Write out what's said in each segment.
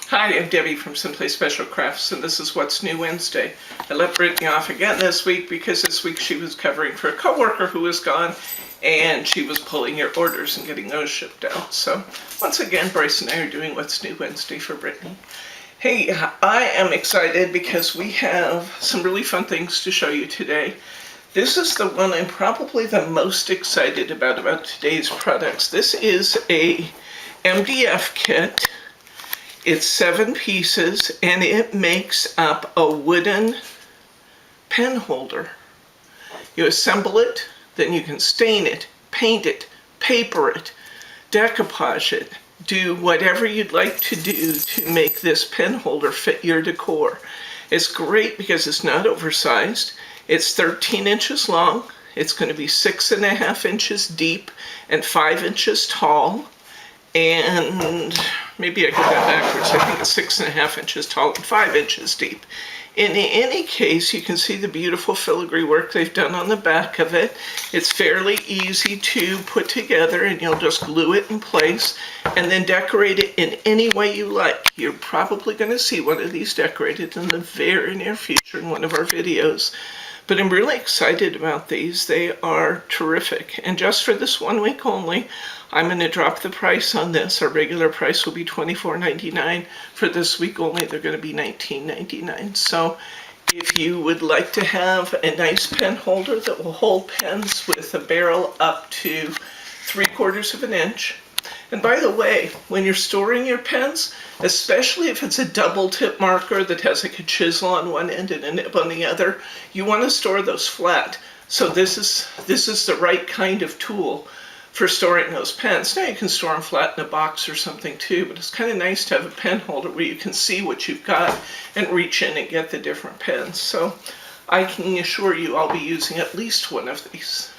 Hi, I'm Debbie from Simply Special Crafts, and this is What's New Wednesday. I let Brittany off again this week because this week she was covering for a coworker who was gone, and she was pulling your orders and getting those shipped out. So once again, Bryce and I are doing What's New Wednesday for Brittany. Hey, I am excited because we have some really fun things to show you today. This is the one I'm probably the most excited about today's products. This is a MDF kit. It's 7 pieces, and it makes up a wooden pen holder. You assemble it, then you can stain it, paint it, paper it, decoupage it, do whatever you'd like to do to make this pen holder fit your decor. It's great because it's not oversized. It's 13 inches long. It's going to be 6.5 inches deep and 5 inches tall. And maybe I got that backwards. I think it's 6.5 inches tall and 5 inches deep. In any case, you can see the beautiful filigree work they've done on the back of it. It's fairly easy to put together, and you'll just glue it in place and then decorate it in any way you like. You're probably going to see one of these decorated in the very near future in one of our videos. But I'm really excited about these. They are terrific. And just for this 1 week only, I'm going to drop the price on this. Our regular price will be $24.99. For this week only, they're going to be $19.99. So if you would like to have a nice pen holder that will hold pens with a barrel up to 3/4 of an inch. And by the way, when you're storing your pens, especially if it's a double tip marker that has like a chisel on one end and a nib on the other, you want to store those flat. So this is the right kind of tool for storing those pens. Now you can store them flat in a box or something too, but it's kind of nice to have a pen holder where you can see what you've got and reach in and get the different pens. So I can assure you I'll be using at least one of these.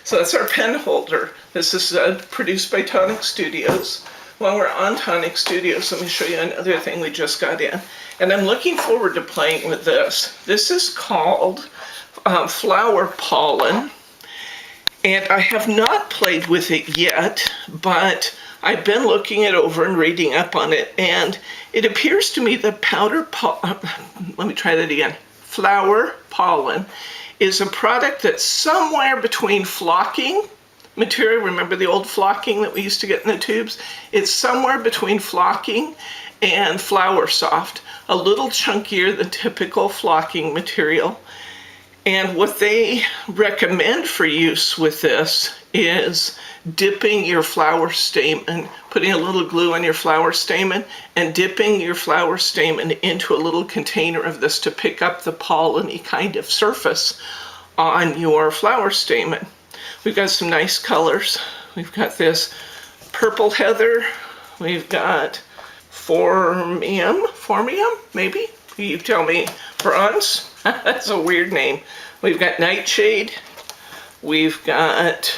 So that's our pen holder. This is produced by Tonic Studios. While we're on Tonic Studios, let me show you another thing we just got in. And I'm looking forward to playing with this. This is called Flower Pollen. And I have not played with it yet, but I've been looking it over and reading up on it. And it appears to me that Flower Pollen is a product that's somewhere between flocking material. Remember the old flocking that we used to get in the tubes? It's somewhere between flocking and Flower Soft, a little chunkier than typical flocking material. And what they recommend for use with this is dipping your flower stamen, putting a little glue on your flower stamen and dipping your flower stamen into a little container of this to pick up the pollen-y kind of surface on your flower stamen. We've got some nice colors. We've got this purple heather. We've got phormium, maybe? You tell me. Bronze? That's a weird name. We've got nightshade. We've got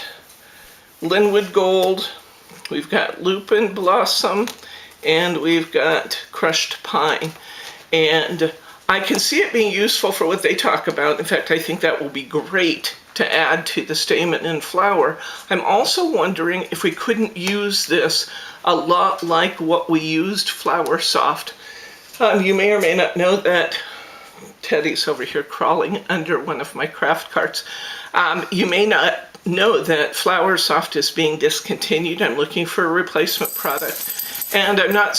linwood gold. We've got lupin blossom. And we've got crushed pine. And I can see it being useful for what they talk about. In fact, I think that will be great to add to the stamen and flower. I'm also wondering if we couldn't use this a lot like what we used Flower Soft. You may or may not know that Teddy's over here crawling under one of my craft carts. You may not know that Flower Soft is being discontinued. I'm looking for a replacement product. And I'm not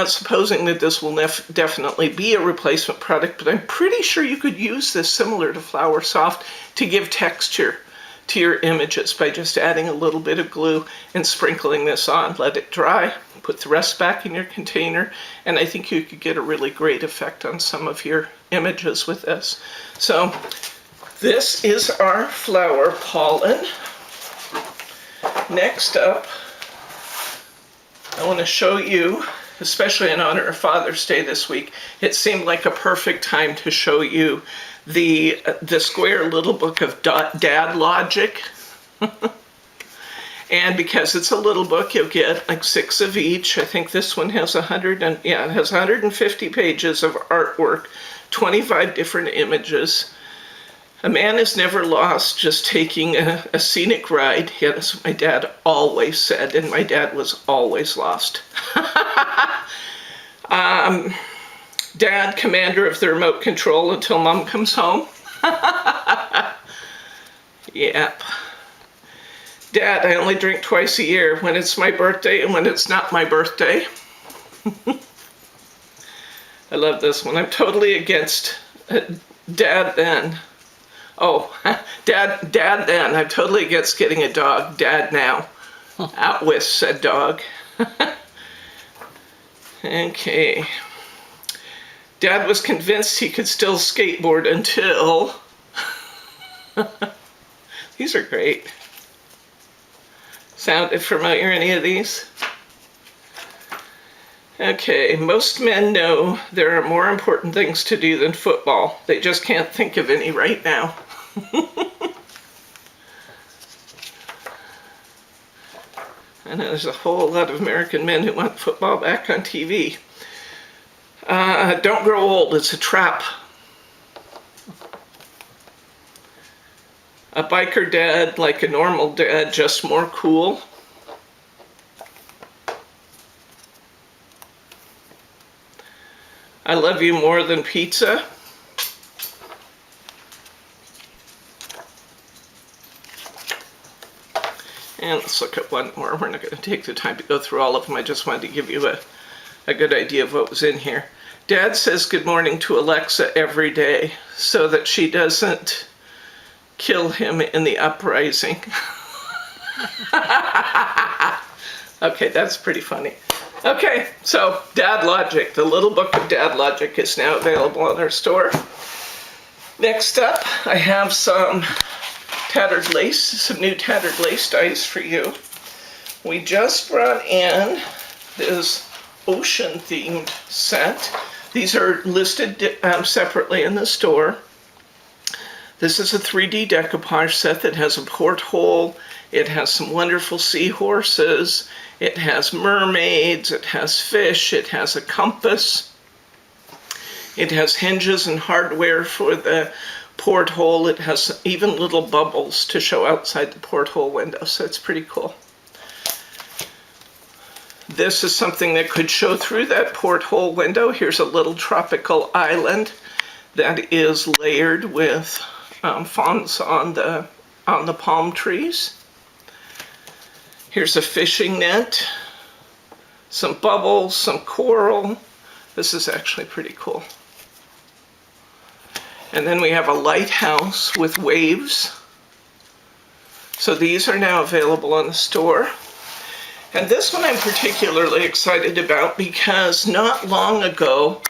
supposing that this will definitely be a replacement product, but I'm pretty sure you could use this similar to Flower Soft to give texture to your images by just adding a little bit of glue and sprinkling this on. Let it dry, put the rest back in your container, and I think you could get a really great effect on some of your images with this. So this is our Flower Pollen. Next up, I want to show you, especially in honor of Father's Day this week, it seemed like a perfect time to show you the square little book of dad logic. And because it's a little book, you'll get like 6 of each. I think this one has 150 pages of artwork, 25 different images. A man is never lost, just taking a scenic ride. Yeah, that's what my dad always said, and my dad was always lost. Dad, commander of the remote control until Mom comes home. Yep. Dad, I only drink twice a year, when it's my birthday and when it's not my birthday. I love this one. I'm totally against Dad then. Oh, Dad then. I'm totally against getting a dog. Dad now. Out with, said dog. Okay. Dad was convinced he could still skateboard until... These are great. Sounded familiar, any of these? Okay, most men know there are more important things to do than football. They just can't think of any right now. And there's a whole lot of American men who want football back on TV. Don't grow old, it's a trap. A biker dad, like a normal dad, just more cool. I love you more than pizza. And let's look at one more. We're not going to take the time to go through all of them. I just wanted to give you a good idea of what was in here. Dad says good morning to Alexa every day so that she doesn't kill him in the uprising. Okay, that's pretty funny. Okay, so Dad Logic, the little book of Dad Logic is now available in our store. Next up, I have some Tattered Lace, some new Tattered Lace dies for you. We just brought in this ocean-themed set. These are listed separately in the store. This is a 3D decoupage set that has a porthole. It has some wonderful seahorses. It has mermaids. It has fish. It has a compass. It has hinges and hardware for the porthole. It has even little bubbles to show outside the porthole window, so it's pretty cool. This is something that could show through that porthole window. Here's a little tropical island that is layered with fronds on the palm trees. Here's a fishing net, some bubbles, some coral. This is actually pretty cool. And then we have a lighthouse with waves. So these are now available on the store. And this one I'm particularly excited about because not long ago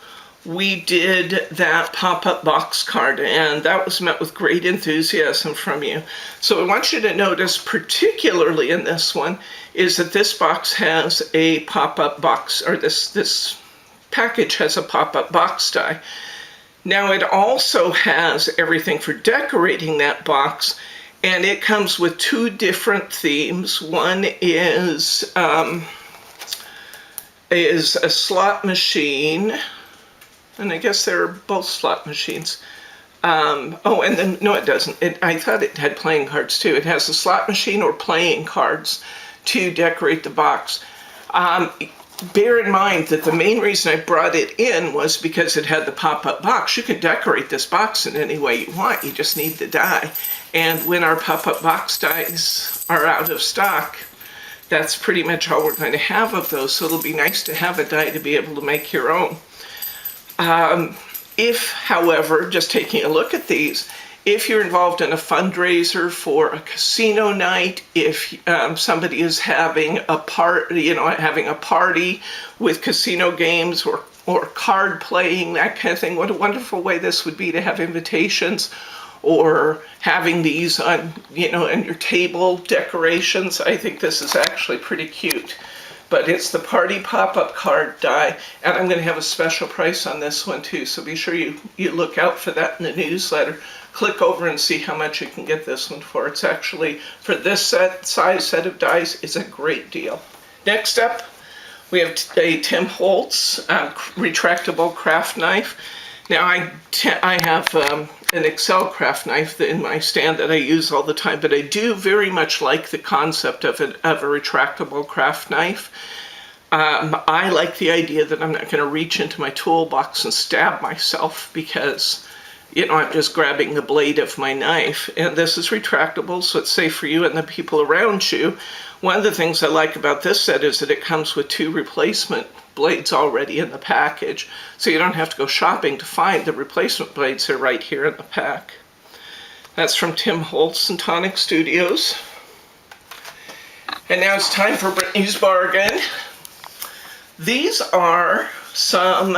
we did that pop-up box card, and that was met with great enthusiasm from you. So I want you to notice, particularly in this one, is that this box has a pop-up box, or this package has a pop-up box die. Now it also has everything for decorating that box, and it comes with two different themes. One is a slot machine, and I guess they're both slot machines. Oh, and then, no, it doesn't. I thought it had playing cards too. It has a slot machine or playing cards to decorate the box. Bear in mind that the main reason I brought it in was because it had the pop-up box. You can decorate this box in any way you want. You just need the die. And when our pop-up box dies are out of stock, that's pretty much all we're going to have of those. So it'll be nice to have a die to be able to make your own. If, however, just taking a look at these, if you're involved in a fundraiser for a casino night, if somebody is having a party with casino games or card playing, that kind of thing, what a wonderful way this would be to have invitations, or having these on, in your table decorations. I think this is actually pretty cute. But it's the party pop-up card die, and I'm going to have a special price on this one too, so be sure you look out for that in the newsletter. Click over and see how much you can get this one for. It's actually, for this size set of dies, it's a great deal. Next up, we have a Tim Holtz retractable craft knife. Now I have an Excel craft knife in my stand that I use all the time, but I do very much like the concept of a retractable craft knife. I like the idea that I'm not going to reach into my toolbox and stab myself because, you know, I'm just grabbing the blade of my knife. And this is retractable, so it's safe for you and the people around you. One of the things I like about this set is that it comes with 2 replacement blades already in the package, so you don't have to go shopping to find the replacement blades. They're right here in the pack. That's from Tim Holtz and Tonic Studios. And now it's time for Brittany's Bargain. These are some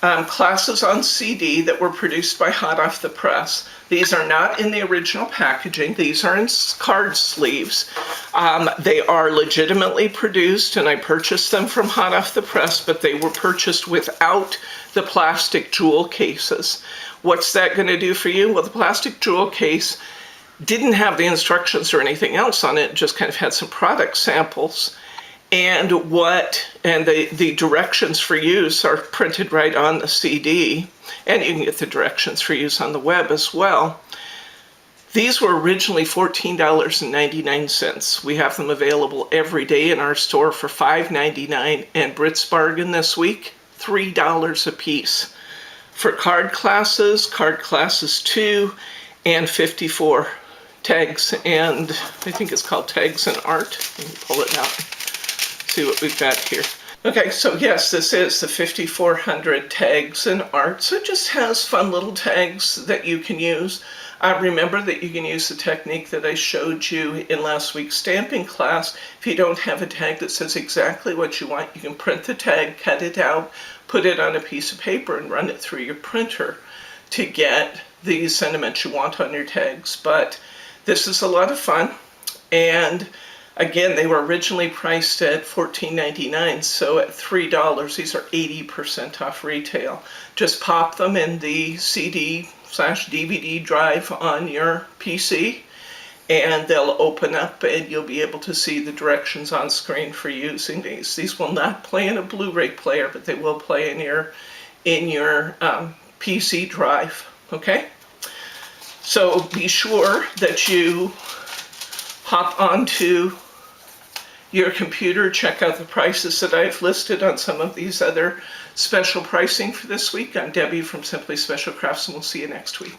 classes on CD that were produced by Hot Off the Press. These are not in the original packaging. These are in card sleeves. They are legitimately produced, and I purchased them from Hot Off the Press, but they were purchased without the plastic jewel cases. What's that going to do for you? Well, the plastic jewel case didn't have the instructions or anything else on it, just kind of had some product samples. And the directions for use are printed right on the CD, and you can get the directions for use on the web as well. These were originally $14.99. We have them available every day in our store for $5.99, and Brit's Bargain this week, $3 a piece. For card classes 2, and 54 tags, and I think it's called Tags and Art. You can pull it out. See what we've got here. Okay, so yes, this is the 5400 Tags and Art. So it just has fun little tags that you can use. Remember that you can use the technique that I showed you in last week's stamping class. If you don't have a tag that says exactly what you want, you can print the tag, cut it out, put it on a piece of paper, and run it through your printer to get the sentiments you want on your tags. But this is a lot of fun, and again, they were originally priced at $14.99, so at $3, these are 80% off retail. Just pop them in the CD/DVD drive on your PC, and they'll open up, and you'll be able to see the directions on screen for using these. These will not play in a Blu-ray player, but they will play in your PC drive, okay? So be sure that you hop onto your computer, check out the prices that I've listed on some of these other special pricing for this week. I'm Debbie from Simply Special Crafts, and we'll see you next week.